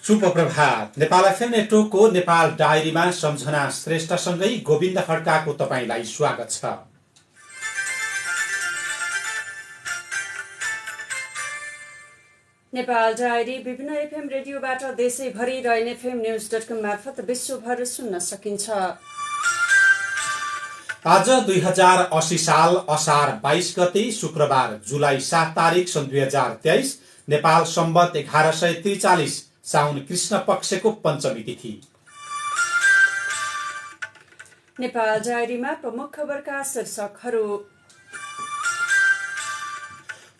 शुभ प्रभात। नेपाल एफएम नेटवर्कको नेपाल डायरीमा सम्झना श्रेष्ठसँगै गोविन्द खड्काको तपाईलाई स्वागत छ। नेपाल डायरी विभिन्न एफएम रेडियोबाट देशैभरि र nfmnews.com मार्फत विश्वभर सुन्न सकिन्छ। आज 2080 साल असार 22 गते शुक्रबार जुलाई 7 तारिक सन् 2023 नेपाल सम्वत 1143 साउन कृष्ण पक्षको पञ्चमी तिथि। नेपाल डायरीमा प्रमुख खबरका शीर्षकहरू।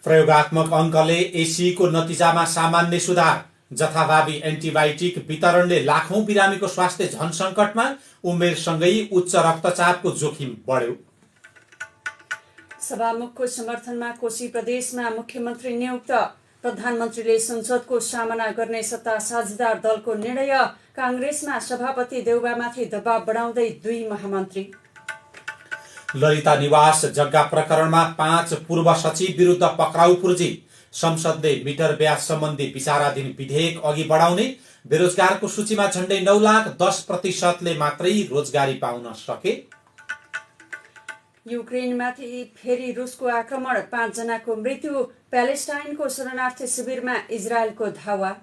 प्रयोगात्मक अङ्कले एसीको नतिजामा सामान्य सुधार। जथाभावी एन्टिबायोटिक वितरणले लाखौं बिरामीको स्वास्थ्य झन सङ्कटमा। उमेरसँगै उच्च रक्तचापको जोखिम बढ्यो। सभामुखको समर्थनमा कोशी प्रदेशमा मुख्यमन्त्री नियुक्त। प्रधानमन्त्रीले संसदको सामना गर्ने सत्ता साझेदार दलको निर्णय। काङ्ग्रेसमा सभापति देउबामाथि दबाव बढाउँदै 2 महामन्त्री। ललिता निवास जग्गा प्रकरणमा 5 पूर्व सचिव विरुद्ध पक्राउ पूर्जी। संसदले मिटर ब्याज सम्बन्धी विचाराधीन विधेयक अघि बढाउने। बेरोजगारको सूचीमा झण्डै 9,10% मात्रै रोजगारी पाउन सके। युक्रेनमाथि फेरि रुसको आक्रमण, 5 जनाको मृत्यु। प्यालेस्टाइनको शरणार्थी शिविरमा इजरायलको धावा।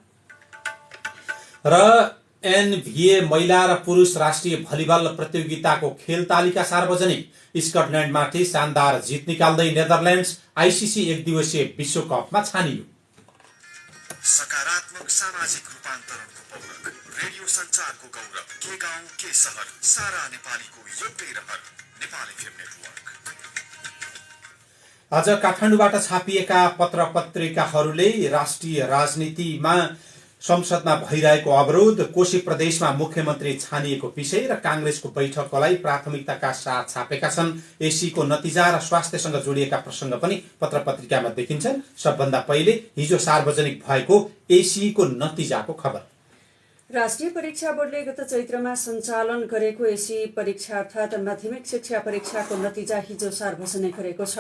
र एनभिए महिला र पुरुष राष्ट्रिय भलिबल प्रतियोगिताको खेल तालिका सार्वजनिक। स्कटल्याण्डमाथि शानदार जित निकाल्दै नेदरल्यान्ड्स आईसीसी एक दिवसीय विश्वकपमा छानियो। सकारात्मक सामाजिक रूपान्तरणको पौरख, रेडियो सञ्चारको गौरव, के गाउँ के सहर, सारा नेपालीको एउटै रहर, नेपाल एफएम नेटवर्क। आज काठमाडौँबाट छापिएका पत्र पत्रिकाहरूले राष्ट्रिय राजनीतिमा संसदमा भइरहेको अवरोध, कोशी प्रदेशमा मुख्यमन्त्री छानिएको विषय र काङ्ग्रेसको बैठकलाई प्राथमिकताका साथ छापेका छन्। एसीको नतिजा र स्वास्थ्यसँग जोडिएका प्रसंग पनि पत्र पत्रिकामा देखिन्छन्। सबभन्दा पहिले हिजो सार्वजनिक भएको एसीको नतिजाको खबर। राष्ट्रिय परीक्षा बोर्डले गत चैत्रमा सञ्चालन गरेको एसी परीक्षा अर्थात् माध्यमिक शिक्षा परीक्षाको नतिजा हिजो सार्वजनिक गरेको छ।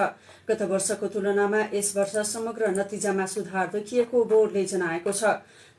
गत वर्षको तुलनामा यस वर्ष समग्र नतिजामा सुधार देखिएको बोर्डले जनाएको छ।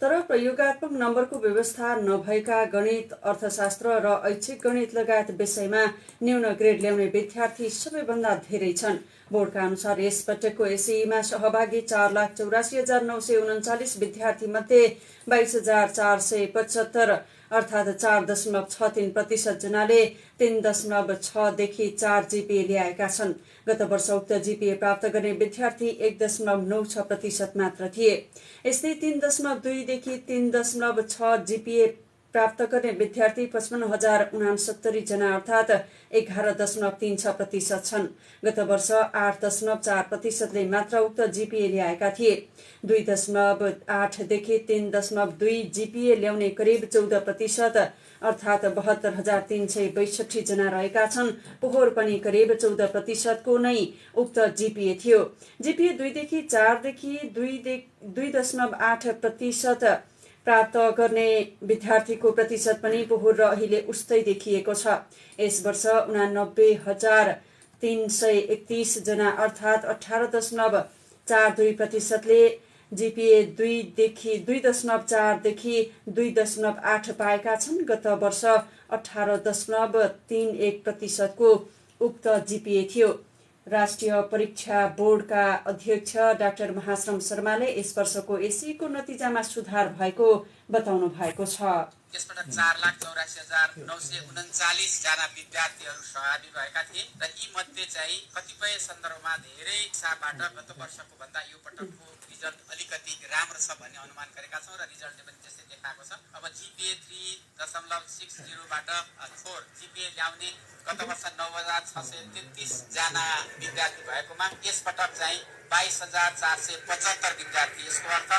तर प्रयोगात्मक नम्बरको व्यवस्था नभएका गणित, अर्थशास्त्र र ऐच्छिक गणित लगायत विषयमा न्यून ग्रेड ल्याउने विद्यार्थी सबैभन्दा धेरै छन्। बोर्डका अनुसार यस पटकको एसीमा सहभागी 4,84,939 विद्यार्थी मध्ये 22,475 अर्थात् 4.63% जनाले 3.6 देखि 4 जीपीए ल्याएका छन्। गत वर्ष उक्त जीपीए प्राप्त गर्ने विद्यार्थी 1.96% मात्र थिए। यस्तै 3.2 देखि 3.6 जीपीए प्राप्त गर्ने विद्यार्थी 55,069 जना अर्थात् 11.36% छन्। गत वर्ष 8.4%ले मात्र उक्त जीपीए ल्याएका थिए। 2.8 देखि 3.2 जीपीए ल्याउने करिब 14% अर्थात् 72,362 जना रहेका छन्। पोहोर पनि करिब 14% को नै उक्त जीपीए थियो। जीपीए 2 देखि 4 देखि 2.8% प्राप्त गर्ने विद्यार्थीको प्रतिशत पनि पोहोर र अहिले उस्तै देखिएको छ। यस वर्ष 89,331 जना अर्थात् 18.42%ले जीपीए 2.4 देखि 2.8 पाएका छन्। गत वर्ष 18.31% को उक्त जीपीए थियो। राष्ट्रिय परीक्षा बोर्डका अध्यक्ष डाक्टर महाश्रम शर्माले यस वर्षको एसीको नतिजामा सुधार भएको बताउनु भएको छ। यसपटक 4,84,939 जना विद्यार्थीहरू सहभागी भएका थिए र यी मध्ये चाहिँ कतिपय सन्दर्भमा धेरै हिसाबबाट गत वर्षको भन्दा यो पटकको रिजल्ट अलिकति राम्रो छ भन्ने अनुमान गरेका छौँ र रिजल्टले पनि त्यस्तै देखाएको छ। अब जीपीए 3.60 बाट 4 जीपीए ल्याउने गत वर्ष 9,633 जना विद्यार्थी भएकोमा यसपटक चाहिँ 22,475 विद्यार्थी, यसको अर्थ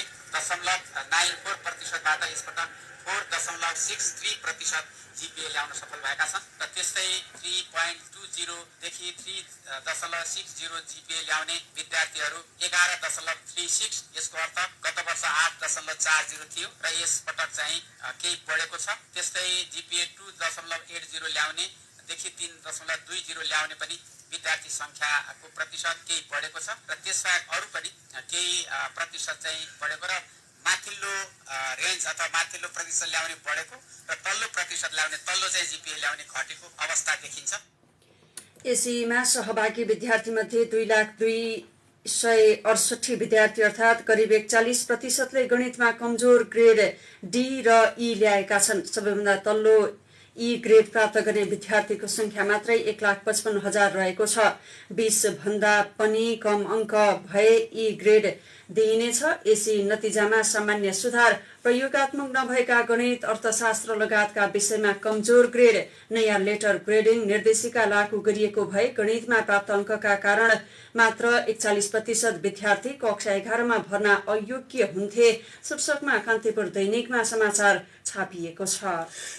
1.94% बाट यसपटक 4.63% जीपीए ल्याउन सफल भएका छन् र त्यस्तै 3.20 देखि 3.60 जीपीए ल्याउने विद्यार्थीहरू 11.36, यसको अर्थ गत वर्ष 8.40 थियो र यस पटक चाहिँ केही बढेको छ। त्यस्तै जीपीए 2.80 ल्याउने देखि 3.20 ल्याउने पनि विद्यार्थी संख्याको प्रतिशत केही बढेको छ र त्यसबाहेक अरू पनि केही प्रतिशत चाहिँ बढेको र माथिल्लो रेन्ज अथवा माथिल्लो प्रतिशत ल्याउने बढेको र तल्लो प्रतिशत ल्याउने तल्लो चाहिँ जिपिए ल्याउने घटेको अवस्था देखिन्छ। एसीमा सहभागी विद्यार्थीमध्ये 2,02,168 विद्यार्थी अर्थात् करिब 41% गणितमा कमजोर ग्रेड डी र ई ल्याएका छन्। सबैभन्दा तल्लो ई ग्रेड प्राप्त गर्ने विद्यार्थीको संख्या मात्रै 1,55,000 रहेको छ। 20 भन्दा पनि कम अङ्क भए ई ग्रेड दिइनेछ। एसी नतिजामा सामान्य सुधार, प्रयोगात्मक नभएका गणित, अर्थशास्त्र लगायतका विषयमा कमजोर ग्रेड, नयाँ लेटर ग्रेडिङ निर्देशिका लागू गरिएको भए गणितमा प्राप्त अङ्कका कारण मात्र 41% विद्यार्थी कक्षा 11 मा भर्ना अयोग्य हुन्थे। शीर्षकमा कान्तिपुर दैनिकमा समाचार छापिएको छ।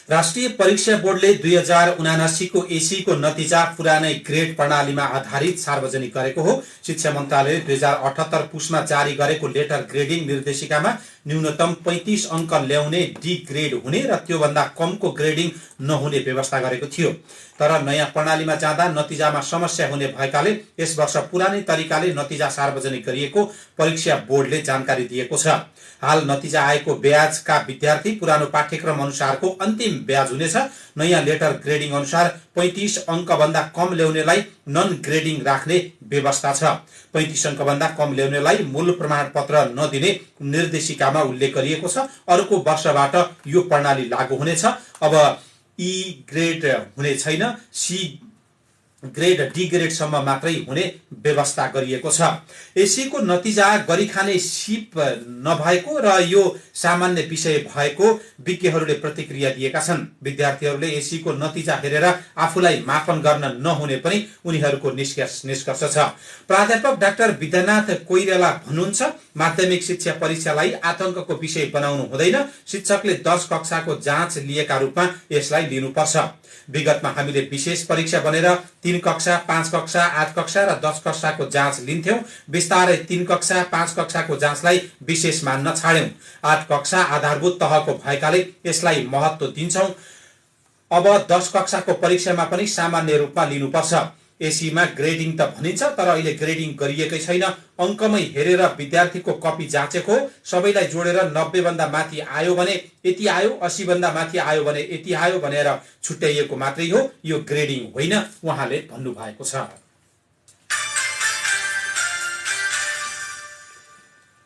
राष्ट्रिय परीक्षा बोर्डले 2079 को एसी को नतिजा पुरानै ग्रेड प्रणालीमा आधारित सार्वजनिक गरेको हो। शिक्षा मन्त्रालयले 2078 पुसमा जारी गरेको लेटर ग्रेडिङ निर्देशिकामा न्यूनतम 35 अङ्क ल्याउने डी ग्रेड हुने र त्योभन्दा कमको ग्रेडिङ नहुने व्यवस्था गरेको थियो। तर नयाँ प्रणालीमा जाँदा नतिजामा समस्या हुने भएकाले यस वर्ष पुरानै तरिकाले नतिजा सार्वजनिक गरिएको परीक्षा बोर्डले जानकारी दिएको छ। हाल नतिजा आएको ब्याजका विद्यार्थी पुरानो पाठ्यक्रम अनुसारको अन्तिम ब्याज हुनेछ। नयाँ लेटर ग्रेडिङ अनुसार 35 अङ्कभन्दा कम ल्याउनेलाई नन ग्रेडिङ राख्ने व्यवस्था छ। 35 अङ्कभन्दा कम ल्याउनेलाई मूल प्रमाणपत्र नदिने निर्देशिकामा उल्लेख गरिएको छ। अर्को वर्षबाट यो प्रणाली लागू हुनेछ। अब ई ग्रेड हुने छैन, सी ग्रेड डी ग्रेडसम्म मात्रै हुने व्यवस्था गरिएको छ। एसीको नतिजा गरिखाने सिप नभएको र यो सामान्य विषय भएको विज्ञहरूले प्रतिक्रिया दिएका छन्। विद्यार्थीहरूले एसीको नतिजा हेरेर आफूलाई मापन गर्न नहुने पनि उनीहरूको निष्कर्ष छ। प्राध्यापक डाक्टर विद्यानाथ कोइराला भन्नुहुन्छ, माध्यमिक शिक्षा परीक्षालाई आतंकको विषय बनाउनु हुँदैन। शिक्षकले 10 कक्षाको जाँच लिएका रूपमा यसलाई लिनुपर्छ। विगतमा हामीले विशेष परीक्षा बनेर 3 कक्षा, 5 कक्षा, 8 कक्षा र 10 कक्षाको जाँच लिन्थ्यौं। बिस्तारै 3 कक्षा, 5 कक्षाको जाँचलाई विशेष मान्न छाड्यौं। 8 कक्षा आधारभूत तहको भएकाले यसलाई महत्त्व दिन्छौं। अब 10 कक्षाको परीक्षामा पनि सामान्य रूपमा लिनुपर्छ। एसीमा ग्रेडिङ त भनिन्छ, तर अहिले ग्रेडिङ गरिएकै छैन। अङ्कमै हेरेर विद्यार्थीको कपी जाँचेको, सबैलाई जोडेर 90 भन्दा माथि आयो भने यति आयो, 80 भन्दा माथि आयो भने यति आयो भनेर छुट्याइएको मात्रै हो। यो ग्रेडिङ होइन, उहाँले भन्नुभएको छ।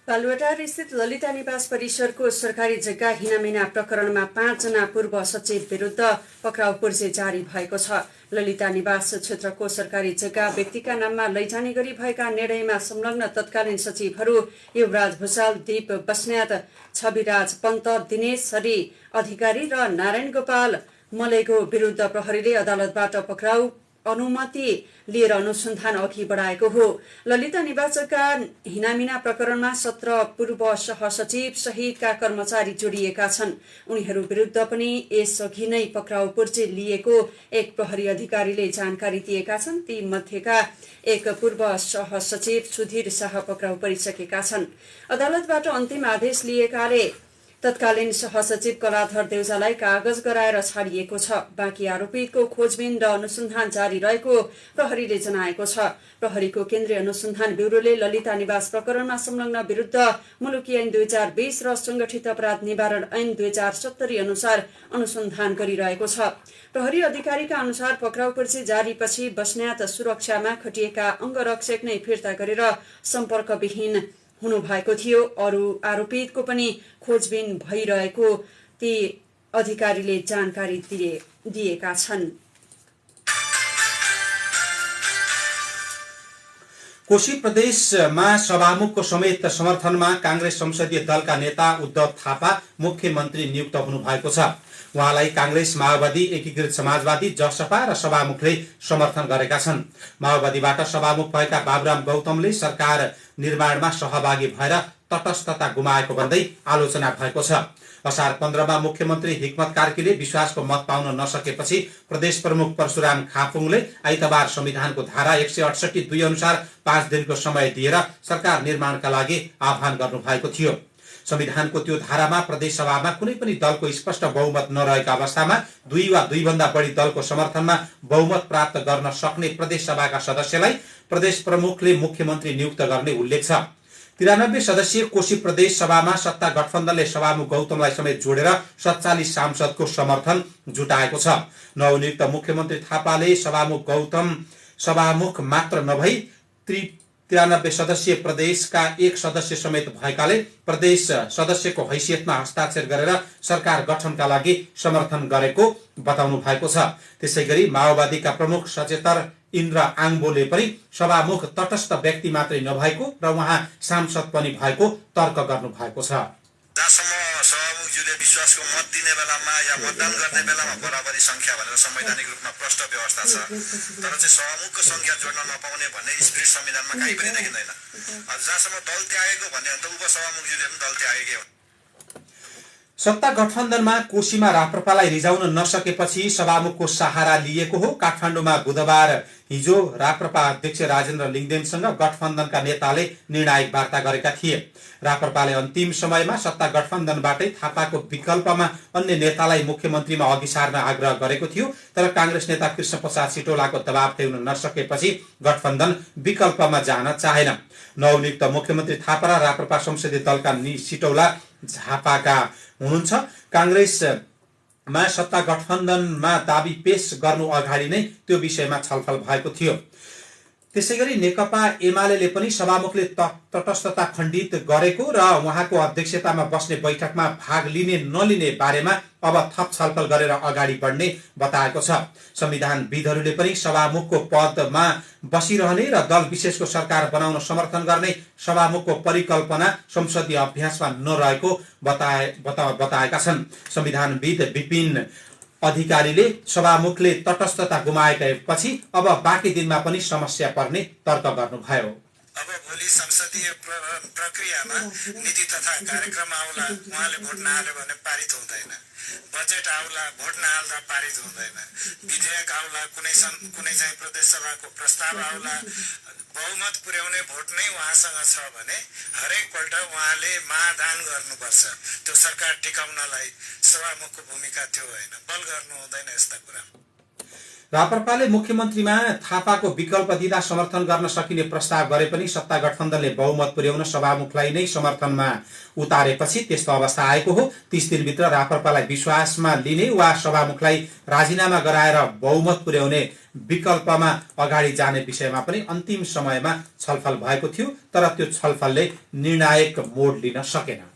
बालुवाटार स्थित ललिता निवास परिसरको सरकारी जग्गा हिनामिना प्रकरणमा 5 जना पूर्व सचिव विरुद्ध पक्राउ पूर्जे जारी भएको छ। ललिता निवास क्षेत्रको सरकारी जग्गा व्यक्तिका नाममा लैजाने गरी भएका निर्णयमा संलग्न तत्कालीन सचिवहरू युवराज भुषाल, दीप बस्नेत, छविराज पन्त, दिनेश हरि अधिकारी र नारायण गोपाल मलेगो विरुद्ध प्रहरीले अदालतबाट पक्राउ अनुमति लिएर अनुसन्धान अघि बढाएको हो। ललिता निवास जग्गा हिनामिना प्रकरणमा 17 पूर्व सहसचिव सहितका कर्मचारी जोडिएका छन्। उनीहरू विरुद्ध पनि यसअघि नै पक्राउ पूर्जे लिएको एक प्रहरी अधिकारीले जानकारी दिएका छन्। ती मध्येका एक पूर्व सहसचिव सुधीर शाह पक्राउ परिसकेका छन्। अदालतबाट अन्तिम आदेश लिएकाले तत्कालीन सहसचिव कलाधर देउजालाई कागज गराएर छाडिएको छ। बाँकी आरोपितको खोजबिन र अनुसन्धान जारी रहेको प्रहरीले जनाएको छ। प्रहरीको केन्द्रीय अनुसन्धान ब्युरोले ललिता निवास प्रकरणमा संलग्न विरुद्ध मुलुकी ऐन 2020 र संगठित अपराध निवारण ऐन 2070 अनुसार अनुसन्धान गरिरहेको छ। प्रहरी अधिकारीका अनुसार पक्राउ पर्ची जारीपछि बस्नेत सुरक्षामा खटिएका अङ्गरक्षक नै फिर्ता गरेर सम्पर्कविहीन हुनु भएको थियो। अरू आरोपितको पनि खोजबिन भइरहेको ती अधिकारीले जानकारी दिएका छन्। कोशी प्रदेशमा सभामुखको समेत समर्थनमा कांग्रेस संसदीय दलका नेता उद्धव थापा मुख्यमन्त्री नियुक्त हुनु भएको छ। उहाँलाई कांग्रेस, माओवादी, एकीकृत समाजवादी, जसपा र सभामुखले समर्थन गरेका छन्। माओवादीबाट सभामुख भएका बाबुराम गौतमले सरकार निर्माणमा सहभागी भएर तटस्थता गुमाएको भन्दै आलोचना भएको छ। असार 15 मा मुख्यमन्त्री हिक्मत कार्कीले विश्वासको मत पाउन नसकेपछि प्रदेश प्रमुख परशुराम खापुङले आइतबार संविधानको धारा 168(2) अनुसार 5 दिनको समय दिएर सरकार निर्माणका लागि आह्वान गर्नु भएको थियो। संविधानको त्यो धारामा प्रदेश सभामा कुनै पनि दलको स्पष्ट बहुमत नरहेका अवस्थामा 2 वा 2 भन्दा बढी दलको समर्थनमा बहुमत प्राप्त गर्न सक्ने प्रदेश सभाका सदस्यलाई प्रदेश प्रमुखले मुख्यमन्त्री नियुक्त गर्ने उल्लेख छ। 93 सदस्यीय कोशी प्रदेश सभामा सत्ता गठबन्धनले सभामुख गौतमलाई समेत जोडेर 47 सांसदको समर्थन जुटाएको छ। नवनियुक्त मुख्यमन्त्री थापाले सभामुख गौतम सभामुख मात्र नभई 93 सदस्यीय प्रदेशका एक सदस्य समेत भएकाले प्रदेश सदस्यको हैसियतमा हस्ताक्षर गरेर सरकार गठनका लागि समर्थन गरेको बताउनु भएको छ। त्यसैगरी माओवादीका प्रमुख सचेतक इन्द्र आङबोले पनि सभामुख तटस्थ व्यक्ति मात्रै नभएको र उहाँ सांसद पनि भएको तर्क गर्नु भएको छ। जहाँसम्म सभामुखज्यूले विश्वासको मत दिने बेलामा या मतदान गर्ने बेलामा बराबरी संख्या भनेर संवैधानिक रूपमा प्रष्ट व्यवस्था छ, तर चाहिँ सभामुखको संख्या जोड्न नपाउने भन्ने स्पिरिट संविधानमा कहीँ पनि देखिँदैन। जहाँसम्म दल त्यागेको भन्ने हो भने त उपसभामुखज्यूले पनि दल त्यागेकै हो। सत्ता गठबन्धनमा कोशीमा राप्रपालाई रिजाउन नसकेपछि सभामुखको सहारा लिएको हो। काठमाडौँमा बुधबार हिजो राप्रपा अध्यक्ष राजेन्द्र लिङदेनसँग गठबन्धनका नेताले निर्णायक वार्ता गरेका थिए। राप्रपाले अन्तिम समयमा सत्ता गठबन्धनबाटै थापाको विकल्पमा अन्य नेतालाई मुख्यमन्त्रीमा अघि सार्न आग्रह गरेको थियो, तर कांग्रेस नेता कृष्णप्रसाद सिटौलाको दबाव ल्याउन नसकेपछि गठबन्धन विकल्पमा जान चाहेन। नवनियुक्त मुख्यमन्त्री थापा र राप्रपा संसदीय दलका सिटौला झापाका हुनुहुन्छ। कांग्रेसमा सत्ता गठबन्धनमा दाबी पेश गर्नु अगाडि नै त्यो विषयमा छलफल भएको थियो। त्यसैगरी नेकपा एमाले पनि सभामुखले तटस्थता खण्डित गरेको र उहाँको अध्यक्षतामा बस्ने बैठकमा भाग लिने नलिने बारेमा अब थप छलफल गरेर अगाडि बढ्ने बताएको छ। संविधानविदहरूले पनि सभामुखको पदमा बसिरहने र दल विशेषको सरकार बनाउन समर्थन गर्ने सभामुखको परिकल्पना संसदीय अभ्यासमा नरहेको बताएका छन्। संविधानविद विपिन अधिकारीले सभामुखले तटस्थता गुमाएपछि अब बाँकी दिनमा पनि समस्या पर्ने तर्क गर्नुभयो। अब भोलि संसदीय प्रक्रियामा नीति तथा कार्यक्रम आउला, उहाँले भोट नहाल्यो भने पारित हुँदैन। बजेट आउला, भोट नहाल्दा पारित हुँदैन। विधेयक आउला, कुनै चाहिँ प्रदेश सभाको प्रस्ताव आउला, बहुमत पुर्याउने भोट नै उहाँसँग छ भने हरेक पल्ट उहाँले महादान गर्नुपर्छ। त्यो सरकार टिकाउनलाई सभामुखको भूमिका त्यो होइन, बल गर्नु हुँदैन यस्ता कुरा। राप्रपाले मुख्यमन्त्रीमा थापाको विकल्प दिँदा समर्थन गर्न सकिने प्रस्ताव गरे पनि सत्ता गठबन्धनले बहुमत पुर्याउन सभामुखलाई नै समर्थनमा उतारेपछि त्यस्तो अवस्था आएको हो। 30 दिनभित्र राप्रपालाई विश्वासमा लिने वा सभामुखलाई राजीनामा गराएर बहुमत पुर्याउने विकल्पमा अगाडि जाने विषयमा पनि अन्तिम समयमा छलफल भएको थियो, तर त्यो छलफलले निर्णायक मोड लिन सकेन।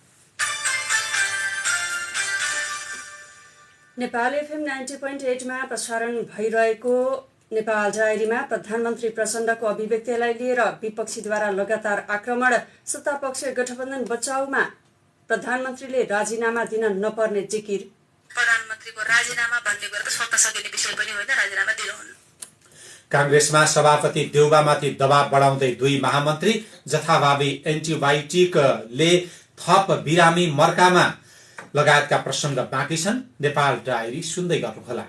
नेपाल एफएम 90.8 मा प्रसारण भइरहेको नेपाल डायरीमा प्रधानमन्त्री प्रचण्डको अभिव्यक्तिलाई लिएर विपक्षीद्वारा लगातार आक्रमण। सत्तापक्ष गठबन्धन बचाउमा प्रधानमन्त्रीले राजीनामा दिन नपर्ने जिकिर। प्रधानमन्त्रीको राजीनामा भन्ने कुरा त स्वतः सकिने विषय पनि होइन, राजीनामा दिनुहुन्न। कांग्रेसमा सभापति देउबामाथि दबाव बढाउँदै दुई महामन्त्री। जथाभावी एन्टिबायोटिकले थप बिरामी मर्कामा लगायतका प्रसंग बाँकी छन्। नेपाल डायरी सुन्दै गर्नुहोला।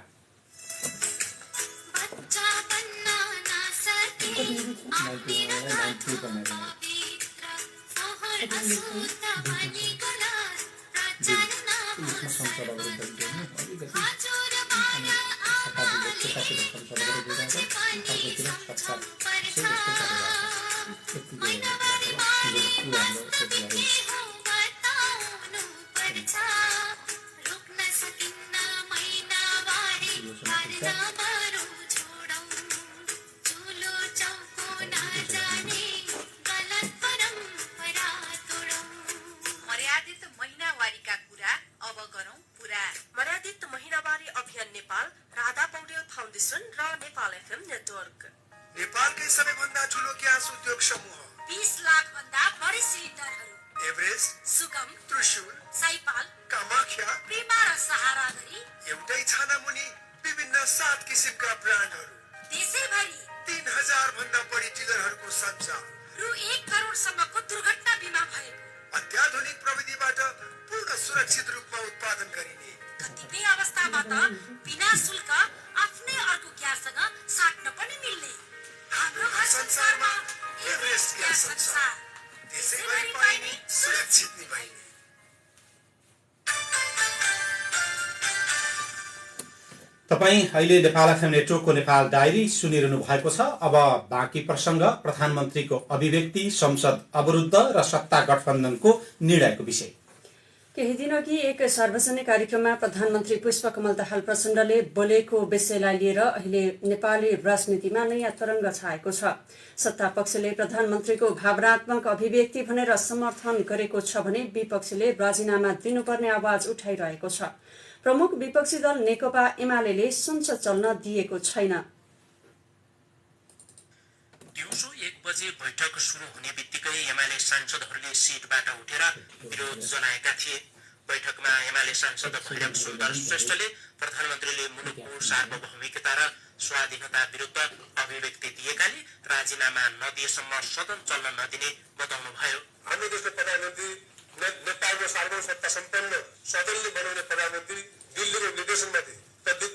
नेपालकै सबैभन्दा ठुलो ग्यास उद्योग समूह 20 लाख भन्दा बढी सिलिन्डरहरू एभरेस्ट, सुगम, त्रिशूल, साइपाल, कामाख्या, प्रेमा र सहारा गरी एउटै छानामुनि विभिन्न 7 किसिमका ब्रान्डहरू, देशैभरि 3000 भन्दा बढी डिलरहरूको सञ्चार, रु 1 करोडसम्मको दुर्घटना बिमा भएको, अत्याधुनिक प्रविधिबाट पूर्ण सुरक्षित रूपमा उत्पादन गरिने, कतिपय अवस्थामा त बिना शुल्क आफ्नै अर्को ग्याससँग साट्न पनि मिल्ने। हाम्रो घर संसारमा एभरेस्ट ग्यास संसार, देशैभरि पाइने, सुरक्षित निभाइने। तपाईँ अहिले नेपाल एफएम नेटवर्कको नेपाल डायरी सुनिरहनु भएको छ। अब बाँकी प्रसङ्ग प्रधानमन्त्रीको अभिव्यक्ति, संसद अवरुद्ध र सत्ता गठबन्धनको निर्णयको विषय। केही दिनअघि एक सार्वजनिक कार्यक्रममा प्रधानमन्त्री पुष्पकमल दाहाल प्रचण्डले बोलेको विषयलाई लिएर अहिले नेपाली राजनीतिमा नयाँ तरङ्ग छाएको छ। सत्ता पक्षले प्रधानमन्त्रीको भावनात्मक अभिव्यक्ति भनेर समर्थन गरेको छ भने विपक्षले राजीनामा दिनुपर्ने आवाज उठाइरहेको छ। प्रमुख विपक्षी दल नेकपा एमाले संसद चल्न दिएको छैन। दिउँसो 1 बजे बैठक सुरु हुने बित्तिकै एमाले सांसदहरूले सीटबाट उठेर विरोध जनाएका थिए। बैठकमा एमाले सांसद भैरव सुन्दर श्रेष्ठले प्रधानमन्त्रीले मुलुकको सार्वभौमिकता र स्वाधीनता विरुद्ध अभिव्यक्ति दिएकाले राजीनामा नदिएसम्म सदन चल्न नदिने बताउनुभयो। हाम्रो देशको प्रधानमन्त्री नेपालको सार्वभौम सत्ता सम्पन्न सदनले बनाउने प्रधानमन्त्री दिल्लीको निर्देशनमाथि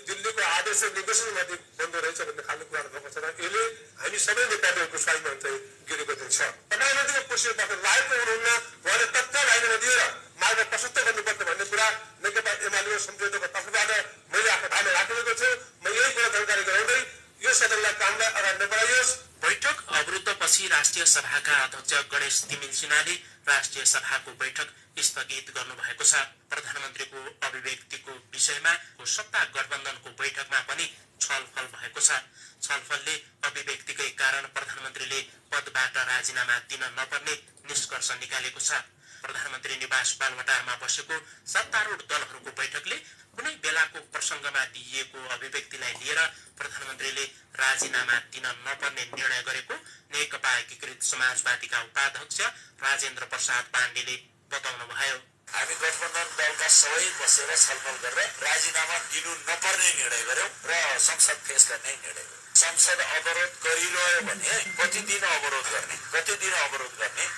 दिल्लीको आदेश निर्देशनमाथि बन्द रहेछ भन्ने खालको कुरा भएको छ र यसले हामी सबै नेपालीहरूको स्वाभिमान चाहिँ गिरेको देख्छ। प्रधानमन्त्रीको पोस्टबाट लागेको हुनुहुन्न, उहाँले तत्काल राजीनामा दिएर मार्ग प्रशस्त गर्नुपर्छ भन्ने कुरा नेकपा एमाले सम्झौताको तर्फबाट मैले आफ्नो ध्यानमा राखेको छु। म यही कुरा जानकारी गराउँदै यो सदनलाई कामलाई अगाडि नबढाइयोस्। बैठक अवरुद्धपछि राष्ट्रिय सभाका अध्यक्ष गणेश तिमिल सिन्हाले राष्ट्रिय सभाको बैठक स्थगित गर्नुभएको छ। प्रधानमन्त्रीको अभिव्यक्तिको विषयमा सत्ता गठबन्धनको बैठकमा पनि छलफल भएको छ। छलफलले अभिव्यक्तिकै कारण प्रधानमन्त्रीले पदबाट राजीनामा दिन नपर्ने निष्कर्ष निकालेको छ। प्रधानमन्त्री निवास बालवटारमा बसेको सत्तारूढ दलहरूको बैठकले कुनै बेलाको प्रसङ्गमा दिइएको अभिव्यक्तिलाई लिएर प्रधानमन्त्रीले राजीनामा दिन नपर्ने निर्णय गरेको नेकपा एकीकृत समाजवादीका उपाध्यक्ष राजेन्द्र प्रसाद पाण्डेले बताउनुभयो। हामी गठबन्धन दलका सबै बसेर छलफल गरेर राजीनामा दिनु नपर्ने निर्णय गर्यौं र संसद फेस गर्ने निर्णय गर्यौं। संसद अवरोध गरिरह्यो भने कति दिन अवरोध गर्ने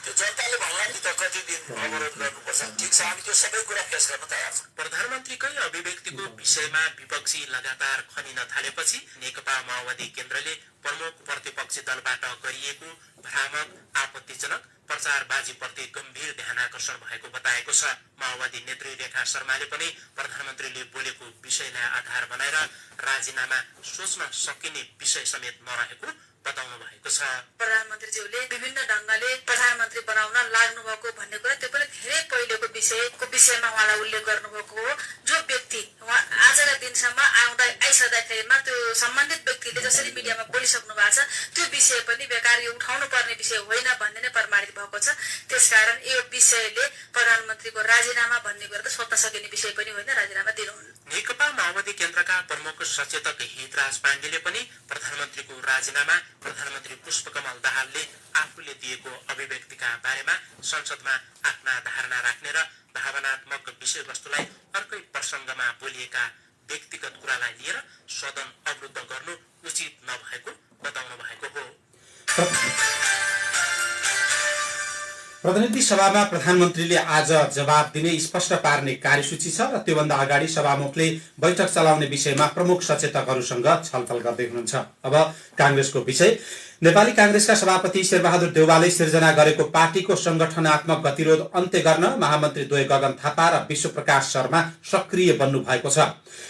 त्यो जनताले भन्ला नि त कति दिन अवरोध गर्नुपर्छ। ठिक छ, हामी त्यो सबै कुरा फेस गर्न तयार छौं। प्रधानमन्त्रीकै अभिव्यक्तिको विषयमा विपक्षी लगातार खनिन थालेपछि नेकपा माओवादी केन्द्रले प्रमुख प्रतिपक्षी दलबाट गरिएको भ्रामक आपत्तिजनक प्रचारबाजीप्रति गम्भीर ध्यानाकर्षण भएको बताएको छ। माओवादी नेत्री रेखा शर्माले पनि प्रधानमन्त्रीले बोलेको विषयलाई आधार बनाएर राजीनामा सोच्न सकिने विषय समेत नरहेको बताउनु भएको छ। प्रधानमन्त्रीज्यूले विभिन्न ढंगले प्रधानमन्त्री बनाउन लाग्नु भएको भन्ने कुरा त्यो पनि धेरै पहिलेको विषयमा उहाँलाई उल्लेख गर्नुभएको हो। जो व्यक्ति उहाँ आजका दिनसम्म आइसक्दाखेरिमा त्यो सम्बन्धित व्यक्तिले जसरी मिडियामा बोलिसक्नु भएको छ त्यो विषय पनि बेकार यो उठाउनु पर्ने विषय होइन भन्ने नै प्रमाणित भएको छ। त्यसकारण यो विषयले प्रधानमन्त्रीको राजीनामा भन्ने कुरा त सोध्न सकिने विषय पनि होइन, राजीनामा दिनुहुन्न। नेकपा माओवादी केन्द्रका प्रमुख सचेतक हितराज पाण्डेले पनि प्रधानमन्त्रीको राजीनामा प्रधानमन्त्री पुष्पकमल दाहालले आफूले दिएको अभिव्यक्तिका बारेमा संसदमा आफ्ना धारणा राख्ने र भावनात्मक विषयवस्तुलाई अर्कै प्रसङ्गमा बोलिएका व्यक्तिगत कुरालाई लिएर सदन अवरुद्ध गर्नु उचित नभएको बताउनु भएको हो। प्रतिनिधि सभामा प्रधानमन्त्रीले आज जवाब दिने स्पष्ट पार्ने कार्यसूची छ र त्योभन्दा अगाडि सभामुखले बैठक चलाउने विषयमा प्रमुख सचेतकहरूसँग छलफल गर्दै हुनुहुन्छ। अब कांग्रेसको विषय। नेपाली कांग्रेसका सभापति शेरबहादुर देउवाले सिर्जना गरेको पार्टीको संगठनात्मक गतिरोध अन्त्य गर्न महामन्त्री द्वय गगन थापा र विश्वप्रकाश शर्मा सक्रिय बन्नु भएको छ।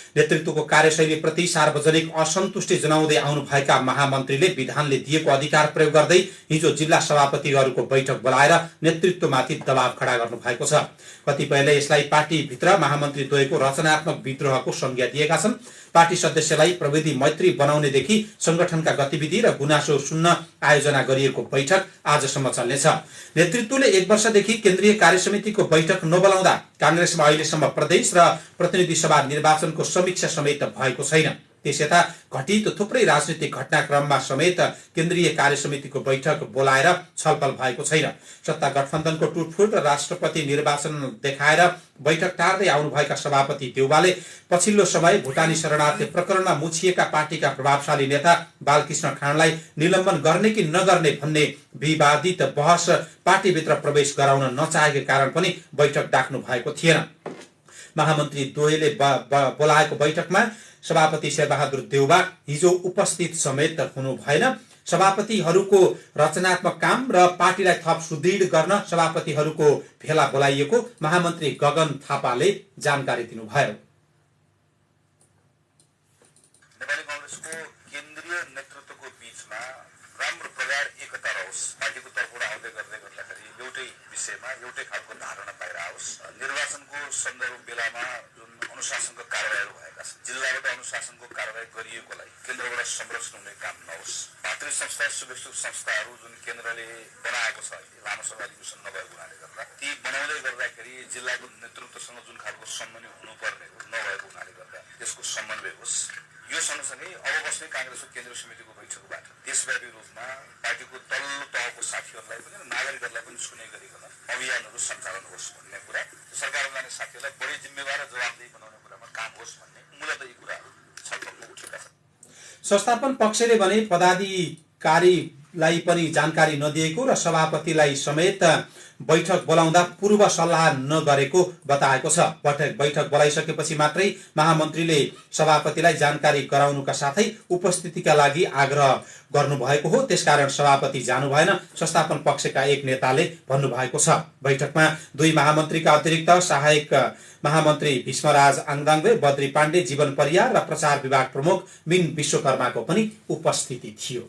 नेतृत्वको कार्यशैलीप्रति सार्वजनिक असन्तुष्टि जनाउँदै आउनुभएका महामन्त्रीले विधानले दिएको अधिकार प्रयोग गर्दै हिजो जिल्ला सभापतिहरूको बैठक बोलाएर नेतृत्वमाथि दबाव खडा गर्नु भएको छ। कतिपयले यसलाई पार्टीभित्र महामन्त्री द्वयको रचनात्मक विद्रोहको संज्ञा दिएका छन्। पार्टी सदस्यलाई प्रविधि मैत्री बनाउनेदेखि संगठनका गतिविधि र गुनासो सुन्न आयोजना गरिएको बैठक आजसम्म चल्नेछ। नेतृत्वले 1 वर्षदेखि केन्द्रीय कार्यसमितिको बैठक नबोलाउँदा कांग्रेसमा अहिलेसम्म प्रदेश र प्रतिनिधि सभा निर्वाचनको समीक्षा समेत भएको छैन। त्यसयता घटित थुप्रै राजनीतिक घटनाक्रममा समेत केन्द्रीय कार्यसमितिको बैठक बोलाएर छलफल भएको छैन। सत्ता गठबन्धनको टुटफुट र राष्ट्रपति निर्वाचन देखाएर बैठक टार्दै आउनुभएका सभापति देउवाले पछिल्लो समय भुटानी शरणार्थी प्रकरणमा मुछिएका पार्टीका प्रभावशाली नेता बालकृष्ण खाँडलाई निलम्बन गर्ने कि नगर्ने भन्ने विवादित बहस पार्टीभित्र प्रवेश गराउन नचाहेको कारण पनि बैठक डाक्नु भएको थिएन। महामन्त्री द्वयले बोलाएको बैठकमा सभापति शेरबहादुर देउवा हिजो उपस्थित समेत हुनु भएन। सभापतिहरूको रचनात्मक काम र पार्टीलाई थप सुदृढ गर्न सभापतिहरूको भेला बोलाइएको महामन्त्री गगन थापाले जानकारी दिनुभयो। विषयमा एउटै खालको धारणा बाहिर आओस्। निर्वाचनको सन्दर्भ बेलामा जुन अनुशासनको कारबाहीहरू भएका छन्, जिल्लाबाट अनुशासनको कारबाही गरिएकोलाई केन्द्रबाट संरक्षण हुने काम नहोस्। भातृ संस्था शुभेच्छुक संस्थाहरू जुन केन्द्रले बनाएको छ लामो समय अधिवेशन नभएको हुनाले गर्दा ती बनाउँदै गर्दाखेरि जिल्लाको नेतृत्वसँग जुन खालको समन्वय हुनुपर्ने नभएको हुनाले गर्दा त्यसको समन्वय होस्। यो सँगसँगै अब बस्ने काङ्ग्रेसको केन्द्रीय समितिको बैठकबाट देशव्यापी रूपमा पार्टीको तल्लो तहको साथीहरूलाई पनि नागरिकहरूलाई पनि सुने गरिकन अभियानहरू सञ्चालन होस् भन्ने कुरा, सरकारमा जाने साथीहरूलाई बढी जिम्मेवार र जवाबदेही बनाउने कुरामा काम होस् भन्ने मूलतः यी कुराहरू छलफलमा उठेका छन्। संस्थापन पक्षले भने पदाधिकारीलाई पनि जानकारी नदिएको र सभापतिलाई समेत बैठक बोलाउँदा पूर्व सल्लाह नगरेको बताएको छ। बैठक बोलाइसकेपछि मात्रै महामन्त्रीले सभापतिलाई जानकारी गराउनुका साथै उपस्थितिका लागि आग्रह गर्नुभएको हो। त्यसकारण सभापति जानु भएन, संस्थापन पक्षका एक नेताले भन्नुभएको छ। बैठकमा दुई महामन्त्रीका अतिरिक्त सहायक महामन्त्री भीष्मराज आङदाङबे, बद्री पाण्डे, जीवन परियार र प्रचार विभाग प्रमुख मिन विश्वकर्माको पनि उपस्थिति थियो।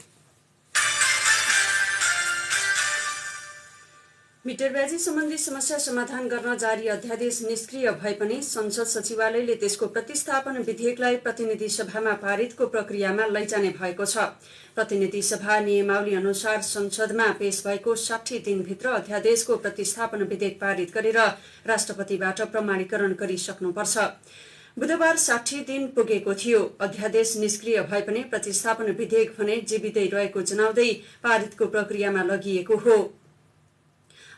मिटरब्याजी सम्बन्धी समस्या समाधान गर्न जारी अध्यादेश निष्क्रिय भए पनि संसद सचिवालयले त्यसको प्रतिस्थापन विधेयकलाई प्रतिनिधि सभामा पारितको प्रक्रियामा लैजाने भएको छ। प्रतिनिधि सभा नियमावली अनुसार संसदमा पेश भएको 60 दिनभित्र अध्यादेशको प्रतिस्थापन विधेयक पारित गरेर राष्ट्रपतिबाट प्रमाणीकरण गरिसक्नुपर्छ। बुधबार 60 दिन पुगेको थियो। अध्यादेश निष्क्रिय भए पनि प्रतिस्थापन विधेयक भने जीवितै रहेको जनाउँदै पारितको प्रक्रियामा लगिएको हो।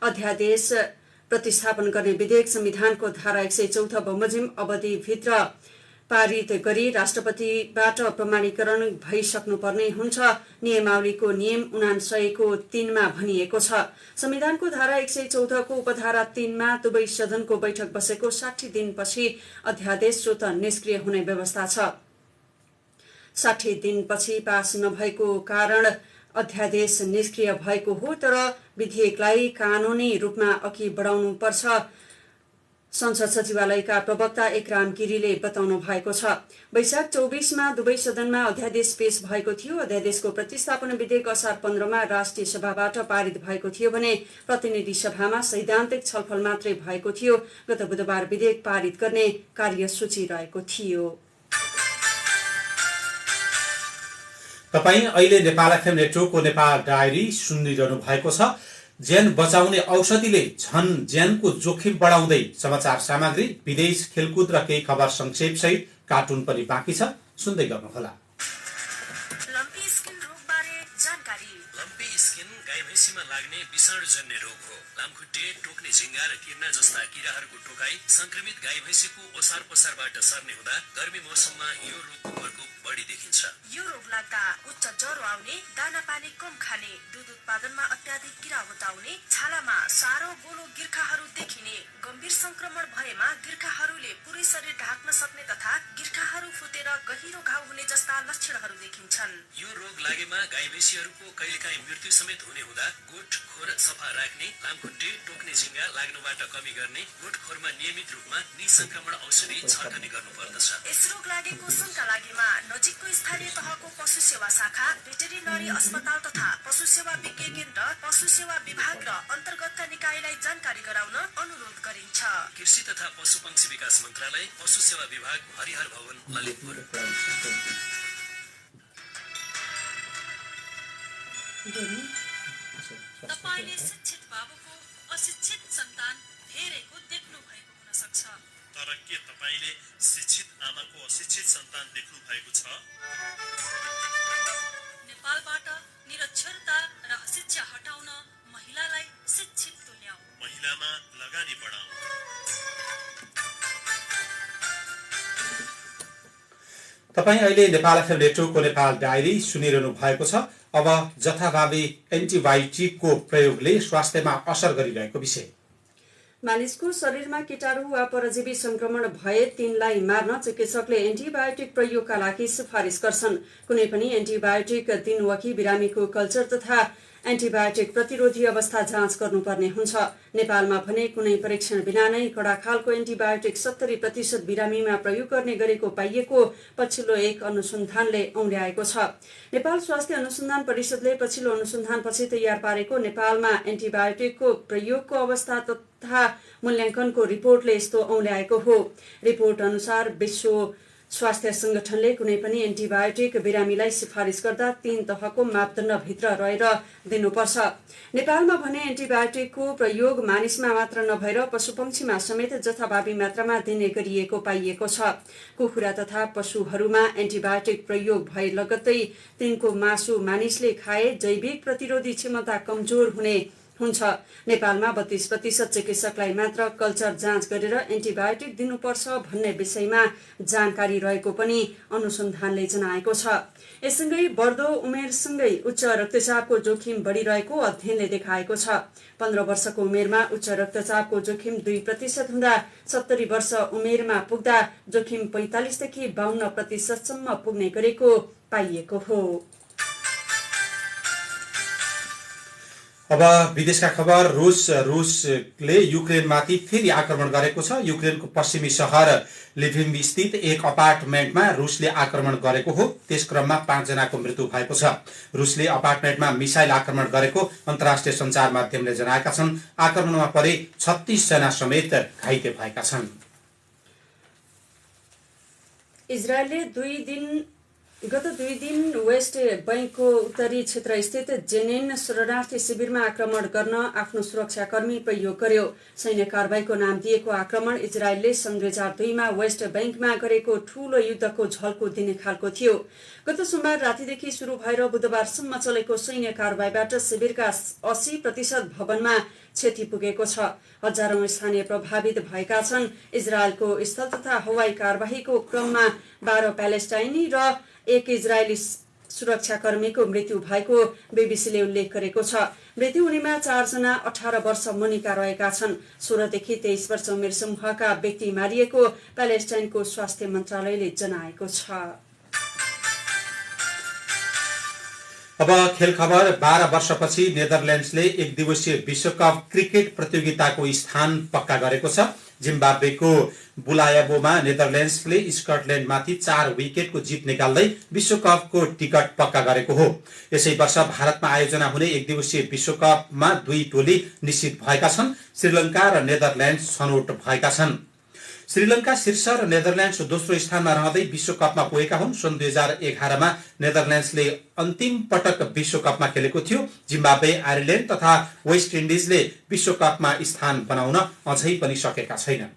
अध्यादेश प्रतिस्थापन गर्ने विधेयक संविधानको धारा 104 बमोजिम अवधिभित्र पारित गरी राष्ट्रपतिबाट प्रमाणीकरण भइसक्नुपर्ने हुन्छ। नियमावलीको नियम 99 को 3 मा भनिएको छ। संविधानको धारा 114 को उपधारा 3 मा दुवै सदनको बैठक बसेको 60 दिनपछि अध्यादेश स्वत निष्क्रिय हुने व्यवस्था छ। 60 दिनपछि पास नभएको कारण अध्यादेश निष्क्रिय भएको हो, तर विधेयकलाई कानूनी रूपमा अघि बढाउनुपर्छ, संसद सचिवालयका प्रवक्ता एकराम गिरीले बताउनु भएको छ। वैशाख 24 मा दुवै सदनमा अध्यादेश पेश भएको थियो। अध्यादेशको प्रतिस्थापन विधेयक असार 15 मा राष्ट्रिय सभाबाट पारित भएको थियो भने प्रतिनिधि सभामा सैद्धान्तिक छलफल मात्रै भएको थियो। गत बुधबार विधेयक पारित गर्ने कार्यसूची रहेको थियो। तपाईँ अहिले नेपाल एफएम नेटवर्कको नेपाल डायरी सुनिरहनु भएको छ। ज्यान बचाउने औषधिले झन ज्यानको जोखिम बढाउँदै समाचार सामग्री, विदेश, खेलकुद र केही खबर संक्षेप सहित कार्टुन पनि बाँकी छ, सुन्दै गर्नुहोला। लम्पी स्किन रोगबारे जानकारी। लम्पी स्किन गाई भैँसीमा लाग्ने विषाणुजन्य रोग हो। लामखुट्टे, टोक्ने झिंगा र किर्ना जस्ता किराहरूको टोकाई संक्रमित गाई भैँसीको ओसार पसारबाट सर्ने हुँदा गर्मी मौसममा यो रोगको प्रकोप बढी देखिन्छ। यो रोग लाग्दा उच्च ज्वरो आउने, दाना पानी कम खाने, दूध उत्पादनमा अत्याधिक गिरावट आउने, छालामा सारो गोलो गिर्खाहरू देखिने, गम्भीर संक्रमण भएमा गिर्खाहरूले पुरै शरीर ढाक्न सक्ने तथा गिर्खाहरू फुटेर गहिरो घाउ हुने जस्ता लक्षणहरू देखिन्छन्। यो रोग लागेमा गाई भैँसीहरूको कहिलेकाहीँ मृत्यु समेत हुने हुँदा गोठ खोर सफा राख्ने, लामखुट्टे, टोक्ने झिंगा लाग्नबाट कमी गर्ने, गोठ खोरमा नियमित रूपमा निसंक्रमण औषधि छर्कने गर्नुपर्दछ। यस रोग लागेको शंका लागेमा नजिकको स्थानीय तहको पशु सेवा शाखा, भेटेरिनरी अस्पताल तथा पशु सेवा विज्ञ केन्द्र, पशु सेवा विभाग र अन्तर्गतका निकायलाई जानकारी गराउन अनुरोध गरिन्छ। कृषि तथा पशुपक्षी विकास मन्त्रालय, पशु सेवा विभाग, हरिहर भवन, ललितपुर। तपाईले शिक्षित बाबुको अशिक्षित सन्तान धेरैको देख्नु भएको हुन सक्छ। तर के तपाईले शिक्षित आमाको अशिक्षित सन्तान देख्नु भएको छ? नेपालबाट निरक्षरता र अशिक्षा हटाउन महिलालाई शिक्षित तुल्याऊ। महिलामा लगानी बढाऊ। तपाईँ अहिले नेपाल एफएम नेटवर्कको नेपाल डायरी सुनिरहनु भएको छ। अब जथाभावी एन्टिबायोटिकको प्रयोगले स्वास्थ्यमा असर गरिरहेको विषय। मानिसको शरीरमा कीटाणु वा परजीवी संक्रमण भए तिनलाई मार्न चिकित्सकले एन्टिबायोटिक प्रयोगका लागि सिफारिस गर्छन्। कुनै पनि एन्टिबायोटिक दिनवकी बिरामीको कल्चर तथा एन्टिबायोटिक प्रतिरोधी अवस्था जाँच गर्नुपर्ने हुन्छ। नेपालमा भने कुनै परीक्षण बिना नै कडा खालको एन्टिबायोटिक 70% बिरामीमा प्रयोग गर्ने गरेको पाइएको पछिल्लो एक अनुसन्धानले औँल्याएको छ। नेपाल स्वास्थ्य अनुसन्धान परिषदले पछिल्लो अनुसन्धानपछि तयार पारेको नेपालमा एन्टिबायोटिकको प्रयोगको अवस्था तथा मूल्याङ्कनको रिपोर्टले यस्तो औँल्याएको हो। रिपोर्ट अनुसार विश्व स्वास्थ्य संगठनले कुनै पनि एन्टिबायोटिक बिरामीलाई सिफारिस गर्दा 3 तहको मापदण्डभित्र रहेर दिनुपर्छ। नेपालमा भने एन्टिबायोटिकको प्रयोग मानिसमा मात्र नभएर पशुपक्षीमा समेत जथाभावी मात्रामा दिने गरिएको पाइएको छ। कुखुरा तथा पशुहरूमा एन्टिबायोटिक प्रयोग भए लगत्तै तिनको मासु मानिसले खाए जैविक प्रतिरोधी क्षमता कमजोर हुने हुन्छ। नेपालमा 32% चिकित्सकलाई मात्र कल्चर जाँच गरेर एन्टिबायोटिक दिनुपर्छ भन्ने विषयमा जानकारी रहेको पनि अनुसन्धानले जनाएको छ। यससँगै बढ्दो उमेरसँगै उच्च रक्तचापको जोखिम बढिरहेको अध्ययनले देखाएको छ। 15 वर्षको उमेरमा उच्च रक्तचापको जोखिम 2% हुँदा 70 वर्ष उमेरमा पुग्दा जोखिम 45 देखि 52% सम्म पुग्ने गरेको पाइएको हो। अब विदेशका खबर। रुसले युक्रेनमाथि फेरि आक्रमण गरेको छ। युक्रेनको पश्चिमी शहर लिभिभ स्थित एक अपार्टमेन्टमा रुसले आक्रमण गरेको हो। त्यस क्रममा 5 जनाको मृत्यु भएको छ। रुसले अपार्टमेन्टमा मिसाइल आक्रमण गरेको अन्तर्राष्ट्रिय सञ्चार माध्यमले जनाएका छन्। आक्रमणमा परे 36 जना समेत घाइते भएका छन्। इजरायलले गत 2 दिन वेस्ट बैंकको उत्तरी क्षेत्र स्थित जेनिन शरणार्थी शिविरमा आक्रमण गर्न आफ्नो सुरक्षाकर्मी प्रयोग गर्यो। सैन्य कारबाहीको नाम दिएको आक्रमण इजरायलले सन् 2002 मा वेस्ट बैंकमा गरेको ठूलो युद्धको झल्को दिने खालको थियो। गत सोमबार रातिदेखि सुरु भएर बुधबारसम्म चलेको सैन्य कारबाहीबाट शिविरका 80% भवनमा क्षति पुगेको छ। हजारौं स्थानीय प्रभावित भएका छन्। इजरायलको स्थल तथा हवाई कारबाहीको क्रममा 12 प्यालेस्टाइनी र एक इजरायली सुरक्षाकर्मीको मृत्यु भएको बीबीसीले उल्लेख गरेको छ। मृत्यु हुनेमा 4 जना 18 वर्ष मुनिका रहेका छन्। 16 देखि 23 वर्ष उमेर समूहका व्यक्ति मारिएको प्यालेस्टाइनको स्वास्थ्य मन्त्रालयले जनाएको छ। अब खेल खबर। 12 वर्षपछि नेदरल्यान्ड्सले एक दिवसीय विश्वकप क्रिकेट प्रतियोगिताको स्थान पक्का गरेको छ। जिम्बाब्वेको बुलायाबोमा नेदरल्यान्ड्सले स्कटल्यान्डमाथि 4 विकेटको जित निकाल्दै विश्वकपको टिकट पक्का गरेको हो। यसै वर्ष भारतमा आयोजना हुने एक दिवसीय विश्वकपमा 2 टोली निश्चित भएका छन्। श्रीलङ्का र नेदरल्यान्ड्स छनौट भएका छन्। श्रीलङ्का शीर्ष र नेदरल्यान्ड्स दोस्रो स्थानमा रहँदै विश्वकपमा पुगेका हुन्। सन् 2011 मा नेदरल्यान्ड्सले अन्तिम पटक विश्वकपमा खेलेको थियो। जिम्बाब्वे, आयरल्यान्ड तथा वेस्ट इन्डिजले विश्वकपमा स्थान बनाउन अझै पनि सकेका छैनन्।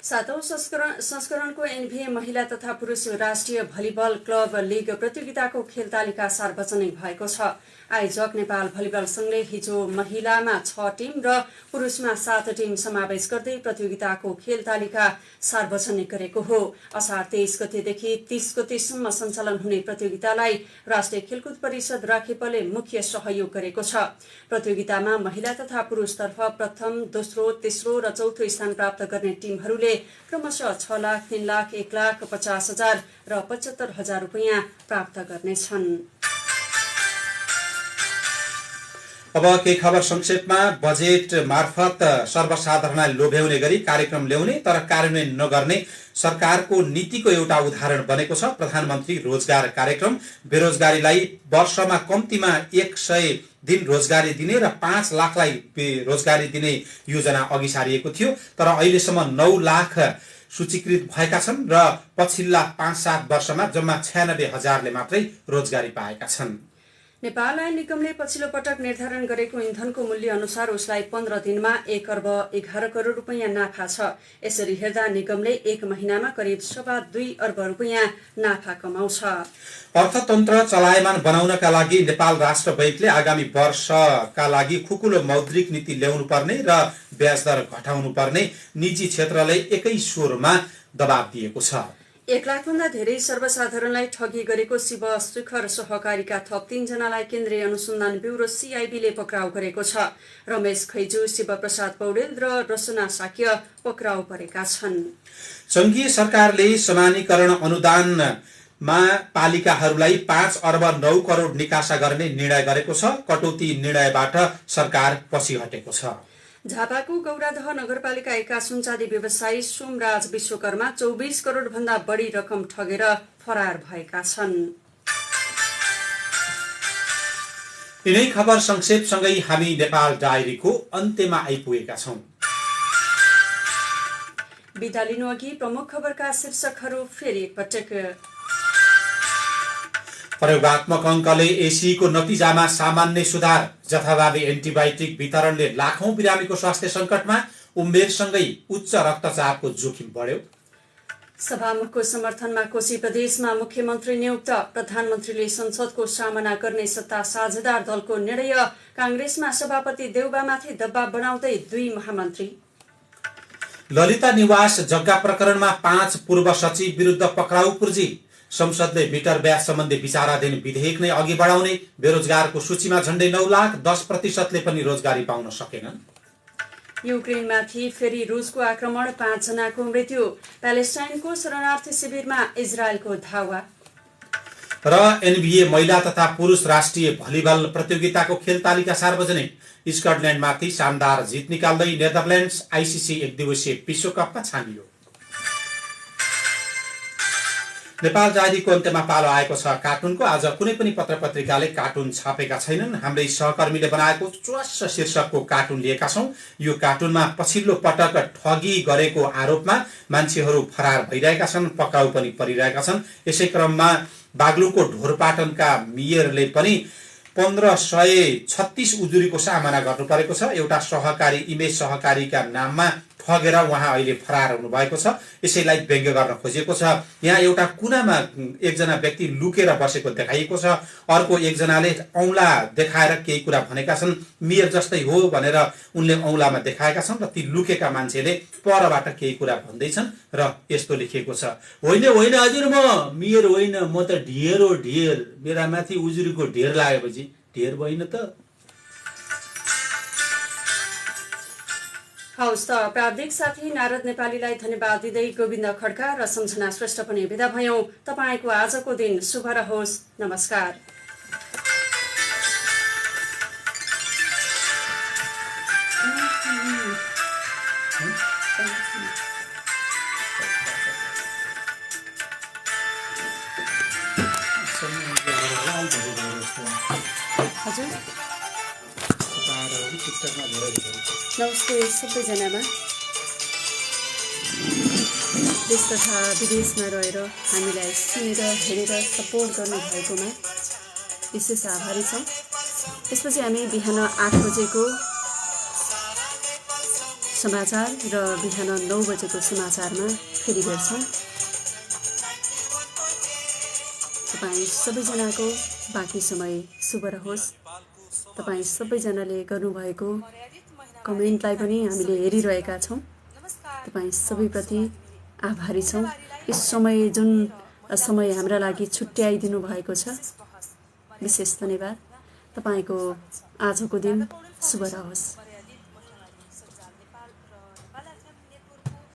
7औं संस्करणको एनबीए महिला तथा पुरुष राष्ट्रिय भलिबल क्लब लीग प्रतियोगिताको खेल तालिका सार्वजनिक भएको छ। आयोजक नेपाल भलिबल संघले हिजो महिलामा 6 टिम र पुरुषमा 7 टिम समावेश गर्दै प्रतियोगिताको खेल तालिका सार्वजनिक गरेको हो। असार 23 गतेदेखि 30 गतेसम्म सञ्चालन हुने प्रतियोगितालाई राष्ट्रिय खेलकुद परिषद राखेपले मुख्य सहयोग गरेको छ। प्रतियोगितामा महिला तथा पुरुषतर्फ प्रथम, दोस्रो, तेस्रो र चौथो स्थान प्राप्त गर्ने टिमहरूले क्रमशः 6 लाख, 3 लाख, 1 लाख 50 हजार र 75 हजार रुपैयाँ प्राप्त गर्नेछन्। अब केही खबर संक्षेपमा। बजेट मार्फत सर्वसाधारणलाई लोभ्याउने गरी कार्यक्रम ल्याउने तर कार्यान्वयन नगर्ने सरकारको नीतिको एउटा उदाहरण बनेको छ प्रधानमन्त्री रोजगार कार्यक्रम। बेरोजगारीलाई वर्षमा कम्तीमा 100 दिन रोजगारी दिने र 5 लाखलाई रोजगारी दिने योजना अघि सारिएको थियो। तर अहिलेसम्म 9 लाख सूचीकृत भएका छन् र पछिल्ला 5-7 वर्षमा जम्मा 96 हजारले मात्रै रोजगारी पाएका छन्। नेपाल आयल निगमले पछिल्लो पटक निर्धारण गरेको इन्धनको मूल्य अनुसार उसलाई 15 दिनमा 1 अर्ब 11 करोड रुपैयाँ नाफा छ। यसरी हेर्दा निगमले 1 महिनामा करिब 2.25 अर्ब रुपैयाँ नाफा कमाउँछ। अर्थतन्त्र चलायमान बनाउनका लागि नेपाल राष्ट्र बैंकले आगामी वर्षका लागि खुकुलो मौद्रिक नीति ल्याउनु पर्ने र ब्याज दर घटाउनु पर्ने निजी क्षेत्रलाई एकै स्वरमा दबाब दिएको छ। 1 लाखभन्दा धेरै सर्वसाधारणलाई ठगी गरेको शिव शिखर सहकारीका थप 3 जनालाई केन्द्रीय अनुसन्धान ब्युरो सीआईबीले पक्राउ गरेको छ। रमेश खैजू, शिव प्रसाद पौडेल र रसना साक्य पक्राउ परेका छन्। संघीय सरकारले समानीकरण अनुदान मा पालिकाहरूलाई 5 अर्ब 9 करोड निकासा गर्ने निर्णय गरेको छ। कटौती निर्णयबाट सरकार पछि हटेको छ। झापाको गौरादह नगरपालिका 1 सुनचाँदी व्यवसायी सोमराज विश्वकर्मा 24 करोड भन्दा बढी रकम ठगेर फरार भएका छन्। यिनै खबर संक्षेपसँगै हामी नेपाल डायरीको अन्त्यमा आइपुगेका छौं। बिदा लिनु अघि प्रमुख खबरका शीर्षकहरू फेरि एकपटक। प्रयोगात्मक अङ्कले एसीको नतिजामा सामान्य सुधार। जथाभावी एन्टिबायोटिक वितरणले लाखौं बिरामीको स्वास्थ्य सङ्कटमा। उमेरसँगै उच्च रक्तचापको जोखिम बढ्यो। सभामुखको समर्थनमा कोशी प्रदेशमा मुख्यमन्त्री नियुक्त। प्रधानमन्त्रीले संसदको सामना गर्ने सत्ता साझेदार दलको निर्णय। कांग्रेसमा सभापति देउबामाथि दबाव बनाउँदै 2 महामन्त्री। ललिता निवास जग्गा प्रकरणमा 5 पूर्व सचिव विरुद्ध पक्राउ पूर्जी। संसदले मिटर ब्याज सम्बन्धी विचाराधीन विधेयक नै अघि बढाउने। बेरोजगारको सूचीमा झण्डै 9 लाख, 10% पनि रोजगारी पाउन सकेनन्। युक्रेनमाथि फेरि रुसको आक्रमण, 5 जनाको मृत्यु। प्यालेस्टाइनको शरणार्थी शिविरमा इजरायलको धावा। र NBA महिला तथा पुरुष राष्ट्रिय भलिबल प्रतियोगिताको खेल तालिका सार्वजनिक। स्कटल्याण्डमाथि शानदार जित निकाल्दै नेदरल्यान्ड्स आइसिसी 1 दिवसीय विश्वकपमा छानियो। नेपाल डायरीको अन्त्यमा पालो आएको छ कार्टुनको। आज कुनै पनि पत्रपत्रिकाले कार्टुन छापेका छैनन्। हाम्रै सहकर्मीले बनाएको च्वास्स शीर्षकको कार्टुन लिएका छौं। यो कार्टुनमा पछिल्लो पटक ठगी गरेको आरोपमा मान्छेहरू फरार भइरहेका छन्, पक्राउ पनि परिरहेका छन्। यसै क्रममा बागलुङको ढोरपाटनका मेयरले पनि 1536 उजुरीको सामना गर्नु परेको छ। एउटा सहकारी इमेज सहकारीका नाममा ठगेर उहाँ अहिले फरार हुनु भएको छ। यसैलाई व्यङ्ग्य गर्न खोजिएको छ। यहाँ एउटा कुनामा एकजना व्यक्ति लुकेर बसेको देखाइएको छ। अर्को एकजनाले औंला देखाएर केही कुरा भनेका छन्। मेयर जस्तै हो भनेर उनले औंलामा देखाएका छन् र ती लुकेका मान्छेले परबाट केही कुरा भन्दैछन् र यस्तो लेखिएको छ, होइन होइन हजुर म मेयर होइन, म त ढिएर हो ढिएर, मेरा माथि उजुरीको ढेर लागेपछि ढेर भइन त। हौस् त प्राविधिक साथी नारद नेपालीलाई धन्यवाद दिँदै गोविन्द खड्का र सम्झना श्रेष्ठ पनि बिदा भयौं। तपाईको आजको दिन शुभ रहोस्। नमस्कार। नमस्ते सबैजनामा। देश तथा विदेशमा रहेर हामीलाई सुनेर हेरेर सपोर्ट गर्नुभएकोमा विशेष आभारी छौँ। त्यसपछि हामी बिहान 8 बजेको समाचार र बिहान 9 बजेको समाचारमा फेरि भेट्छौँ। तपाईँ सबैजनाको बाँकी समय शुभ रहोस्। तपाईँ सबैजनाले गर्नुभएको कमेन्टलाई पनि हामीले हेरिरहेका छौँ। तपाईँ सबैप्रति आभारी छौँ। यस समय जुन समय हाम्रा लागि छुट्याइदिनु भएको छ, विशेष धन्यवाद। तपाईको आजको दिन शुभ रहोस्।